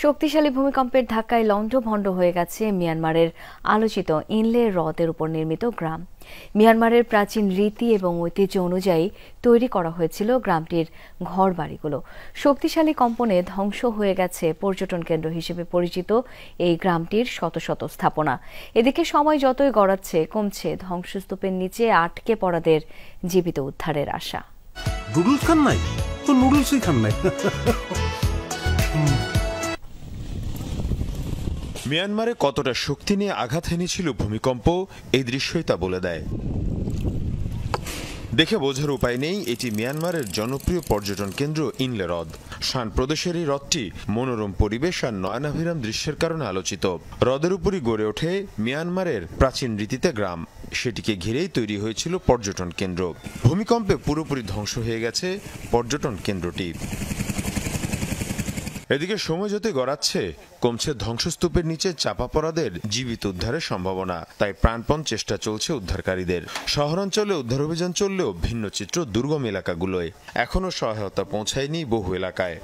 শক্তিশালী ভূমিকম্পের ধাক্কায় লণ্ডভণ্ড হয়ে গেছে মিয়ানমারের আলোচিত ইনলে হ্রদের উপর নির্মিত গ্রাম। মিয়ানমারের প্রাচীন রীতি এবং ঐতিহ্য অনুযায়ী তৈরি করা হয়েছিল গ্রামটির ঘরবাড়িগুলো। শক্তিশালী কম্পনে ধ্বংস হয়ে গেছে পর্যটন কেন্দ্র হিসেবে পরিচিত এই গ্রামটির শত শত স্থাপনা। এদিকে সময় যতই গড়াচ্ছে কমছে ধ্বংসস্তূপের নিচে আটকে পড়াদের জীবিত উদ্ধারের আশা। নুডলস খান নাই তো নুডলসই খান নাই। মিয়ানমারে কতটা শক্তি নিয়ে আঘাত এনেছিল ভূমিকম্প এই দৃশ্যই তা বলে দেয়। দেখে বোঝার উপায় নেই এটি মিয়ানমারের জনপ্রিয় পর্যটন কেন্দ্র ইনলে হ্রদ। শান প্রদেশের এই হ্রদটি মনোরম পরিবেশ আর নয়নাভিরাম দৃশ্যের কারণে আলোচিত। হ্রদের উপরই গড়ে ওঠে মিয়ানমারের প্রাচীন রীতিতে গ্রাম। সেটিকে ঘিরেই তৈরি হয়েছিল পর্যটন কেন্দ্র। ভূমিকম্পে পুরোপুরি ধ্বংস হয়ে গেছে পর্যটন কেন্দ্রটি। এদিকে সময় যত গড়াচ্ছে কমছে ধ্বংসস্তূপের নিচে চাপা পড়াদের জীবিত উদ্ধারের সম্ভাবনা। তাই প্রাণপণ চেষ্টা চলছে উদ্ধারকারীদের। শহরাঞ্চলে উদ্ধার অভিযান চললেও ভিন্ন চিত্র দুর্গম এলাকাগুলোয়। এখনো সহায়তা পৌঁছায়নি বহু এলাকায়।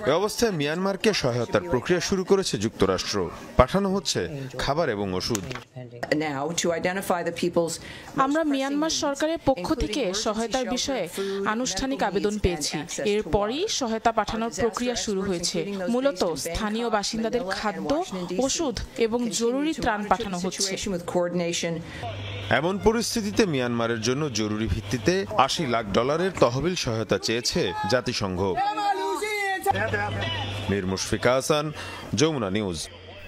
এ অবস্থায় মিয়ানমারকে সহায়তার প্রক্রিয়া শুরু করেছে যুক্তরাষ্ট্র। পাঠানো হচ্ছে খাবার এবং ওষুধ। আমরা মিয়ানমার সরকারের পক্ষ থেকে সহায়তার বিষয়ে আনুষ্ঠানিক আবেদন পেয়েছি। এরপরই সহায়তা পাঠানোর প্রক্রিয়া শুরু হয়েছে। মূলত স্থানীয় বাসিন্দাদের খাদ্য, ওষুধ এবং জরুরি ত্রাণ পাঠানো হচ্ছে। এমন পরিস্থিতিতে মিয়ানমারের জন্য জরুরি ভিত্তিতে $80 লাখ তহবিল সহায়তা চেয়েছে জাতিসংঘ। মীর মুশফিকা হাসান, যমুনা নিউজ।